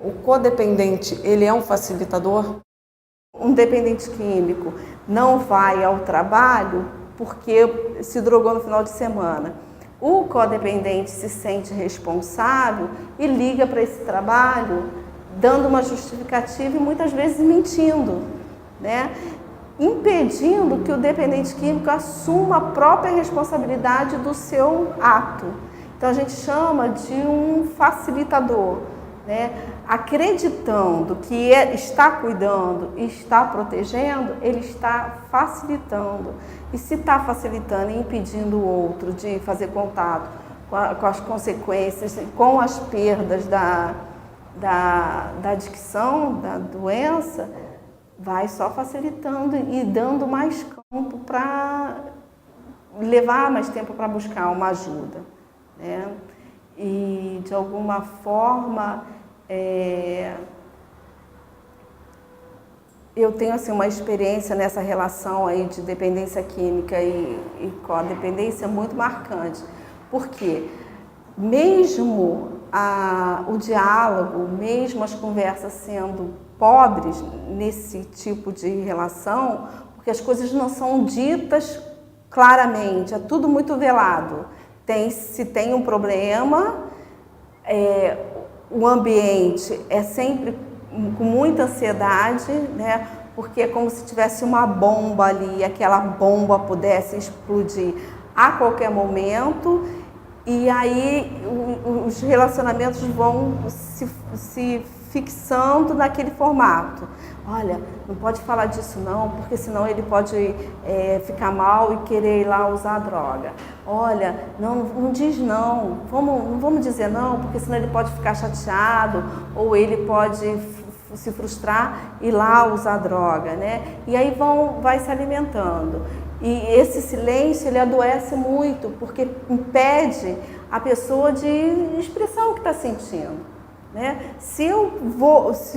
O codependente, ele é um facilitador? Um dependente químico não vai ao trabalho porque se drogou no final de semana. O codependente se sente responsável e liga para esse trabalho dando uma justificativa e muitas vezes mentindo, né? Impedindo que o dependente químico assuma a própria responsabilidade do seu ato. Então a gente chama de um facilitador, né? Acreditando que está cuidando e está protegendo, ele está facilitando. E se está facilitando e impedindo o outro de fazer contato com as consequências, com as perdas da adicção, da doença, vai só facilitando e dando mais campo para levar mais tempo para buscar uma ajuda, né? E de alguma forma eu tenho assim uma experiência nessa relação aí de dependência química e codependência muito marcante, porque mesmo o diálogo, mesmo as conversas sendo pobres nesse tipo de relação, porque as coisas não são ditas claramente, é tudo muito velado. Se tem um problema, o ambiente é sempre com muita ansiedade, né? Porque é como se tivesse uma bomba ali e aquela bomba pudesse explodir a qualquer momento. E aí os relacionamentos vão se fixando naquele formato. Olha, não pode falar disso não, porque senão ele pode ficar mal e querer ir lá usar a droga. Olha, não diz não, não vamos dizer não, porque senão ele pode ficar chateado ou ele pode se frustrar e ir lá usar a droga, né? E aí vai se alimentando. E esse silêncio, ele adoece muito, porque impede a pessoa de expressar o que está sentindo, né? Se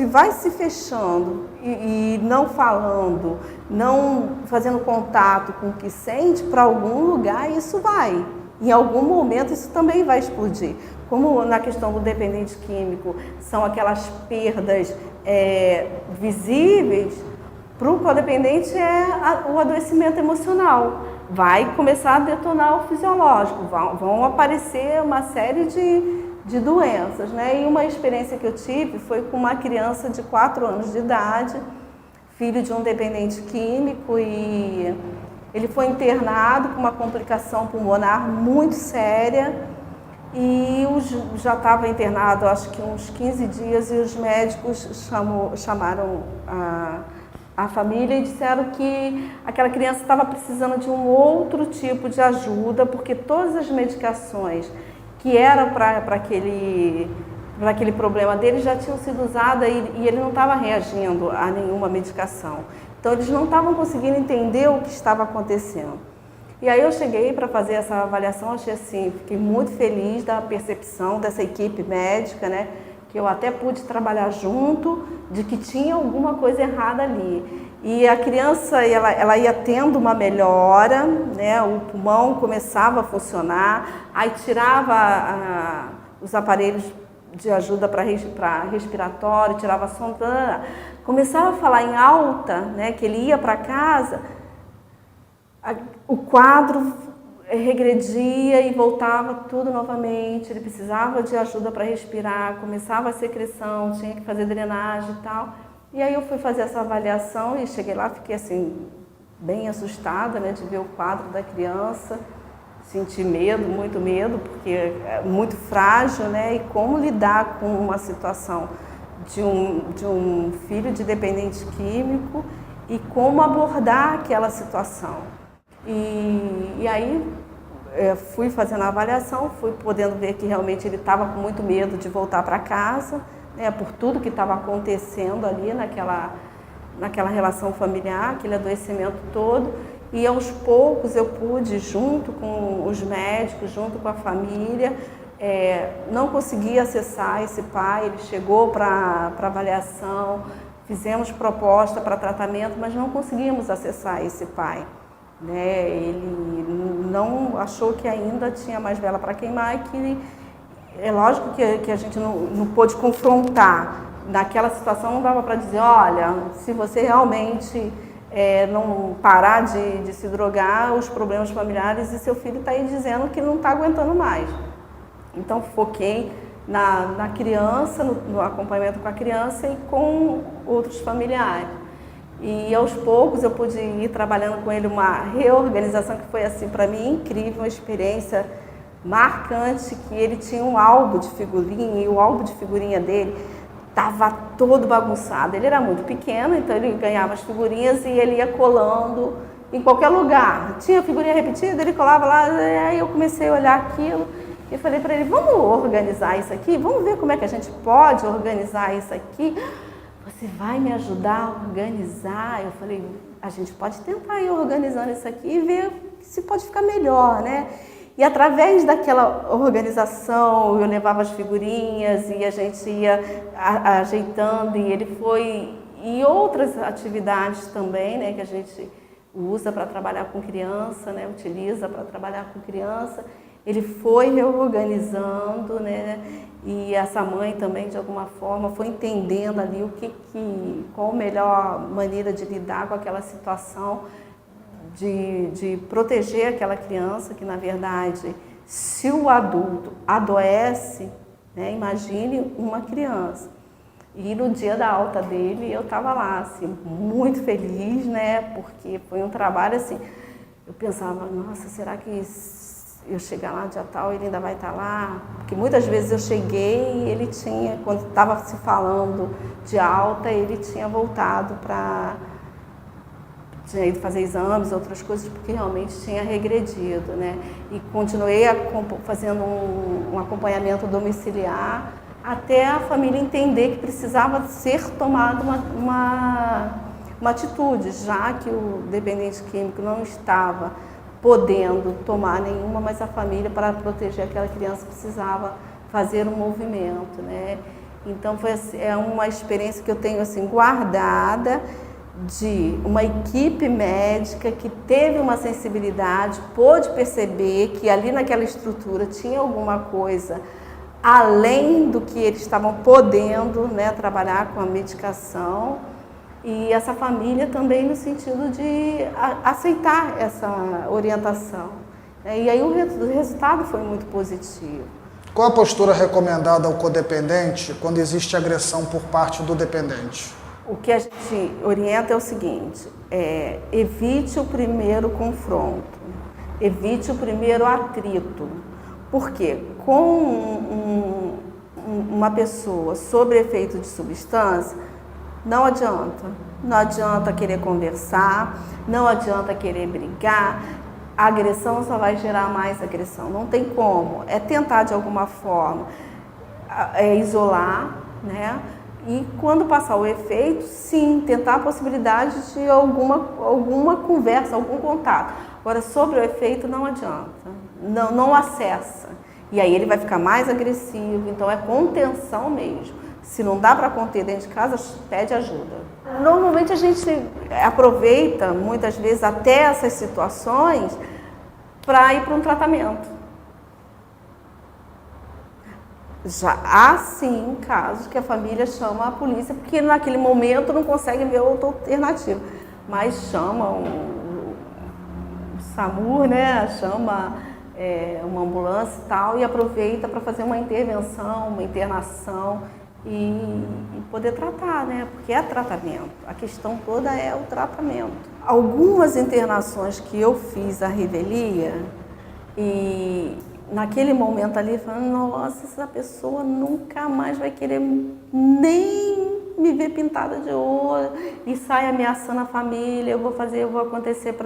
vai se fechando e não falando, não fazendo contato com o que sente, para algum lugar isso vai. Em algum momento isso também vai explodir. Como na questão do dependente químico, são aquelas perdas visíveis, para o codependente o adoecimento emocional. Vai começar a detonar o fisiológico, vão aparecer uma série de doenças, né? E uma experiência que eu tive foi com uma criança de 4 anos de idade, filho de um dependente químico, e ele foi internado com uma complicação pulmonar muito séria e já estava internado acho que uns 15 dias e os médicos chamaram a família e disseram que aquela criança estava precisando de um outro tipo de ajuda, porque todas as medicações que eram para aquele problema dele já tinham sido usadas e ele não estava reagindo a nenhuma medicação. Então eles não estavam conseguindo entender o que estava acontecendo. E aí eu cheguei para fazer essa avaliação, achei assim, fiquei muito feliz da percepção dessa equipe médica, né? Que eu até pude trabalhar junto, de que tinha alguma coisa errada ali. E a criança, ela ia tendo uma melhora, né? O pulmão começava a funcionar, aí tirava os aparelhos de ajuda para respiratório, tirava som, começava a falar em alta, né? Que ele ia para casa, o quadro regredia e voltava tudo novamente, ele precisava de ajuda para respirar, começava a secreção, tinha que fazer drenagem e tal. E aí eu fui fazer essa avaliação e cheguei lá, fiquei assim, bem assustada, né, de ver o quadro da criança, senti medo, muito medo, porque é muito frágil, né, e como lidar com uma situação de um filho de dependente químico e como abordar aquela situação. E aí fui fazendo a avaliação, fui podendo ver que realmente ele estava com muito medo de voltar para casa, né, por tudo que estava acontecendo ali naquela relação familiar, aquele adoecimento todo. E aos poucos eu pude, junto com os médicos, junto com a família, não consegui acessar esse pai, ele chegou para avaliação, fizemos proposta para tratamento, mas não conseguimos acessar esse pai. Né? Ele não achou que ainda tinha mais vela para queimar e que é lógico que a gente não pôde confrontar naquela situação não dava para dizer, olha, se você realmente não parar de se drogar, os problemas familiares, e seu filho está aí dizendo que não está aguentando mais. Então foquei na criança, no acompanhamento com a criança e com outros familiares. E aos poucos eu pude ir trabalhando com ele uma reorganização que foi assim para mim incrível, uma experiência marcante, que ele tinha um álbum de figurinha e o álbum de figurinha dele estava todo bagunçado. Ele era muito pequeno, então ele ganhava as figurinhas e ele ia colando em qualquer lugar. Tinha figurinha repetida, ele colava lá, aí eu comecei a olhar aquilo e falei para ele, vamos organizar isso aqui? Vamos ver como é que a gente pode organizar isso aqui? Você vai me ajudar a organizar? Eu falei, a gente pode tentar ir organizando isso aqui e ver se pode ficar melhor, né? E através daquela organização, eu levava as figurinhas e a gente ia ajeitando, e ele foi... E outras atividades também, né, que a gente usa para trabalhar com criança, né, utiliza para trabalhar com criança. Ele foi reorganizando, né, e essa mãe também, de alguma forma, foi entendendo ali qual a melhor maneira de lidar com aquela situação, de proteger aquela criança, que na verdade, se o adulto adoece, né, imagine uma criança. E no dia da alta dele, eu estava lá, assim, muito feliz, né, porque foi um trabalho assim, eu pensava, nossa, será que eu chegar lá dia tal, ele ainda vai estar lá? Porque muitas vezes eu cheguei e ele tinha, quando estava se falando de alta, ele tinha voltado tinha ido fazer exames, outras coisas, porque realmente tinha regredido, né? E continuei fazendo um acompanhamento domiciliar até a família entender que precisava ser tomada uma atitude, já que o dependente químico não estava podendo tomar nenhuma, mas a família, para proteger aquela criança, precisava fazer um movimento, né? Então é uma experiência que eu tenho assim guardada, de uma equipe médica que teve uma sensibilidade, pôde perceber que ali naquela estrutura tinha alguma coisa além do que eles estavam podendo, né, trabalhar com a medicação, e essa família também no sentido de aceitar essa orientação. E aí o resultado foi muito positivo. Qual a postura recomendada ao codependente quando existe agressão por parte do dependente? O que a gente orienta é o seguinte, evite o primeiro confronto, evite o primeiro atrito. Por quê? Com uma pessoa sob efeito de substância, não adianta querer conversar, não adianta querer brigar, a agressão só vai gerar mais agressão, não tem como, é tentar de alguma forma isolar, né? E quando passar o efeito, sim, tentar a possibilidade de alguma conversa, algum contato. Agora, sobre o efeito, não adianta, não acessa. E aí ele vai ficar mais agressivo, então é contenção mesmo. Se não dá para conter dentro de casa, pede ajuda. Normalmente a gente aproveita, muitas vezes, até essas situações para ir para um tratamento. Já há sim casos que a família chama a polícia, porque naquele momento não consegue ver outra alternativa. Mas chama o SAMU, né? Chama uma ambulância e tal, e aproveita para fazer uma intervenção, uma internação e poder tratar, né? Porque é tratamento. A questão toda é o tratamento. Algumas internações que eu fiz à revelia, e naquele momento ali, falando, nossa, essa pessoa nunca mais vai querer nem me ver pintada de ouro, e sai ameaçando a família, eu vou acontecer,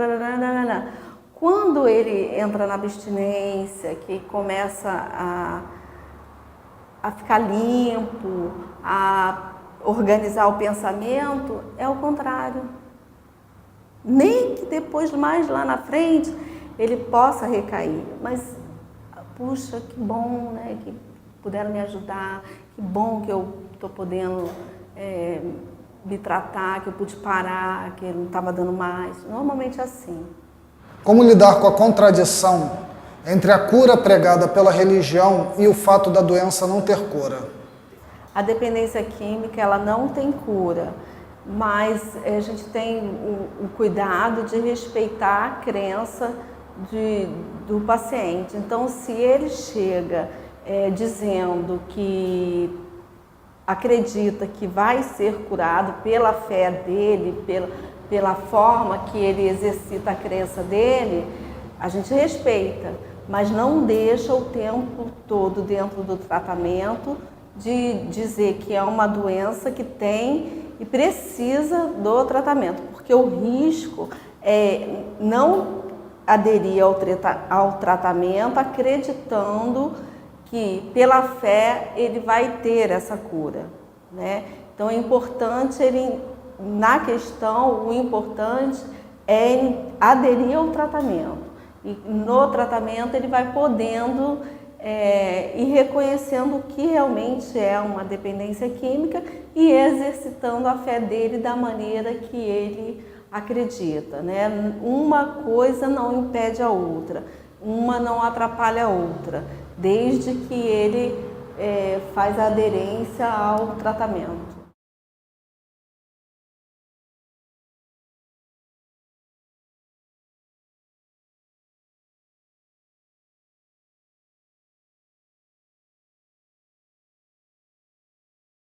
quando ele entra na abstinência, que começa a ficar limpo, a organizar o pensamento, é o contrário. Nem que depois, mais lá na frente, ele possa recair, mas puxa, que bom, né, que puderam me ajudar, que bom que eu estou podendo me tratar, que eu pude parar, que ele não estava dando mais. Normalmente é assim. Como lidar com a contradição entre a cura pregada pela religião e o fato da doença não ter cura? A dependência química, ela não tem cura, mas a gente tem o cuidado de respeitar a crença do paciente. Então, se ele chega dizendo que acredita que vai ser curado pela fé dele, pela forma que ele exercita a crença dele, a gente respeita, mas não deixa o tempo todo dentro do tratamento de dizer que é uma doença que tem e precisa do tratamento, porque o risco é não aderir ao tratamento acreditando que pela fé ele vai ter essa cura, né? Então é importante na questão, o importante é aderir ao tratamento. E no tratamento ele vai podendo ir reconhecendo o que realmente é uma dependência química e exercitando a fé dele da maneira que ele acredita, né? Uma coisa não impede a outra, uma não atrapalha a outra, desde que ele faz a aderência ao tratamento.